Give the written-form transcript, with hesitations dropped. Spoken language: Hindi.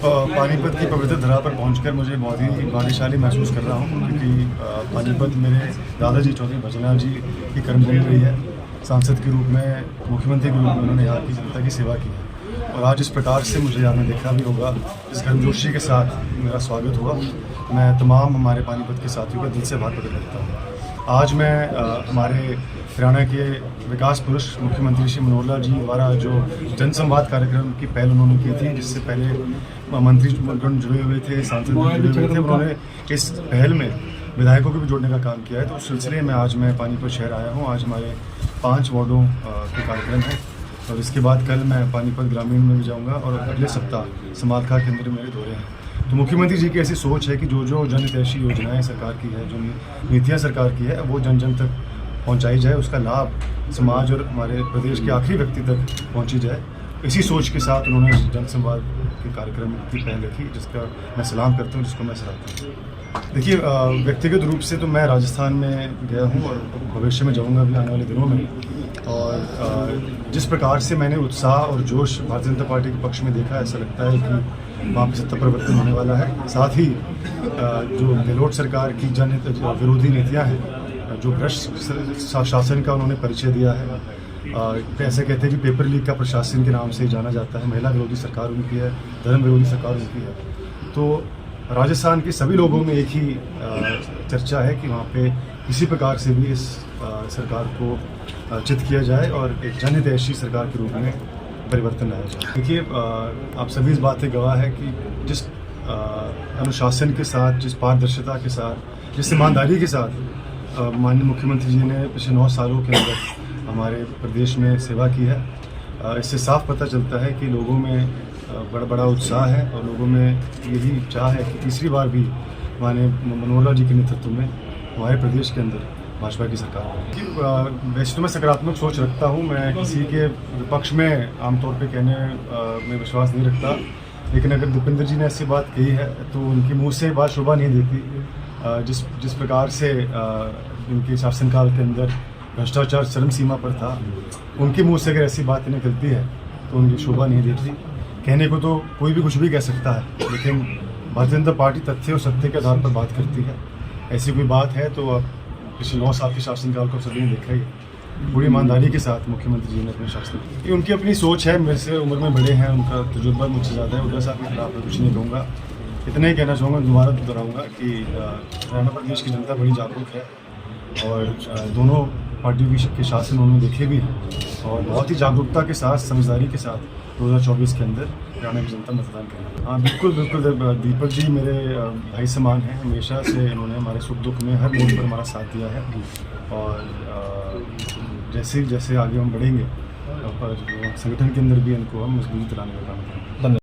पानीपत की पवित्र धरा पर पहुंचकर मुझे बहुत ही भाग्यशाली महसूस कर रहा हूं, क्योंकि पानीपत मेरे दादाजी चौधरी भजनलाल जी की कर्मभूमि रही है। सांसद के रूप में, मुख्यमंत्री के रूप में उन्होंने यहाँ की जनता की सेवा की है और आज इस प्रकार से मुझे आपने देखा भी होगा, इस गर्मजोशी के साथ मेरा स्वागत हुआ। मैं तमाम हमारे पानीपत के साथियों का दिल से आभार प्रकट करता हूँ। आज मैं हमारे हरियाणा के विकास पुरुष मुख्यमंत्री श्री मनोहर लाल जी द्वारा जो जनसंवाद कार्यक्रम की पहल उन्होंने की थी, जिससे पहले मंत्रीगण जुड़े हुए थे, सांसद जुड़े हुए थे, उन्होंने इस पहल में विधायकों को भी जोड़ने का काम किया है। तो उस सिलसिले में आज मैं पानीपत शहर आया हूँ। आज हमारे 5 वार्डों के कार्यक्रम है और इसके बाद कल मैं पानीपत ग्रामीण में भी जाऊँगा और अगले सप्ताह समालखा केंद्र मेरे दौरे हैं। तो मुख्यमंत्री जी की ऐसी सोच है कि जो जनहितैषी योजनाएं सरकार की है, जो नीतियां सरकार की है, वो जन जन तक पहुंचाई जाए, उसका लाभ समाज और हमारे प्रदेश के आखिरी व्यक्ति तक पहुंची जाए। इसी सोच के साथ उन्होंने जनसंवाद के कार्यक्रम की पहल रखी, जिसका मैं सलाम करता हूं, जिसको मैं सराहता हूँ। देखिए, व्यक्तिगत रूप से तो मैं राजस्थान में गया हूँ और भविष्य में जाऊँगा भी आने वाले दिनों में। और जिस प्रकार से मैंने उत्साह और जोश भारतीय जनता पार्टी के पक्ष में देखा, ऐसा लगता है कि वहाँ पर सत्ता परिवर्तन होने वाला है। साथ ही जो गहलोत सरकार की जनहित विरोधी नीतियाँ हैं, जो भ्रष्ट शासन का उन्होंने परिचय दिया है, ऐसे कहते हैं कि पेपर लीक का प्रशासन के नाम से जाना जाता है, महिला विरोधी सरकार उनकी है, धर्म विरोधी सरकार उनकी है। तो राजस्थान के सभी लोगों में एक ही चर्चा है कि वहाँ पे किसी प्रकार से भी इस सरकार को चित किया जाए और एक जनहितैषी सरकार के रूप में परिवर्तन लाया जाए। देखिए, आप सभी इस बात के गवाह है कि जिस अनुशासन के साथ, जिस पारदर्शिता के साथ, जिस ईमानदारी के साथ माननीय मुख्यमंत्री जी ने पिछले 9 सालों के अंदर हमारे प्रदेश में सेवा की है, इससे साफ पता चलता है कि लोगों में बड़ा उत्साह है और लोगों में यही चाह है कि तीसरी बार भी माननीय मनोहर लाल जी के नेतृत्व में हमारे प्रदेश के अंदर भाजपा की सरकार। वैसे तो मैं सकारात्मक सोच रखता हूँ, मैं किसी के विपक्ष में आमतौर पे कहने में विश्वास नहीं रखता, लेकिन अगर दीपेंद्र जी ने ऐसी बात कही है तो उनके मुंह से बात शोभा नहीं देती। जिस प्रकार से उनके शासनकाल के अंदर भ्रष्टाचार चरम सीमा पर था, उनके मुंह से अगर ऐसी बात निकलती है तो उनकी शोभा नहीं देती। कहने को तो कोई भी कुछ भी कह सकता है, लेकिन भारतीय जनता पार्टी तथ्य और सत्य के आधार पर बात करती है। ऐसी कोई बात है तो आप पिछले 9 साल के शासनकाल को सभी ने देखा ही, पूरी ईमानदारी के साथ मुख्यमंत्री जी ने अपने शासन की। उनकी अपनी सोच है, मेरे से उम्र में बड़े हैं, उनका तजुर्बा मुझसे ज़्यादा है, उधर साहब के खिलाफ कुछ नहीं कहूँगा। इतना ही कहना चाहूँगा, दोबारा दोहराऊँगा कि हरियाणा प्रदेश की जनता बड़ी जागरूक है और दोनों पार्टियों के शासन उन्होंने देखे भी हैं और बहुत ही जागरूकता के साथ, समझदारी के साथ 2024 के अंदर हरियाणा की जनता मतदान करेगी। हाँ, बिल्कुल। दीपक जी मेरे भाई समान हैं, हमेशा से इन्होंने हमारे सुख दुख में हर मोड़ पर हमारा साथ दिया है और जैसे जैसे आगे हम बढ़ेंगे संगठन के अंदर भी इनको हम मजबूती दिलाने का काम करेंगे।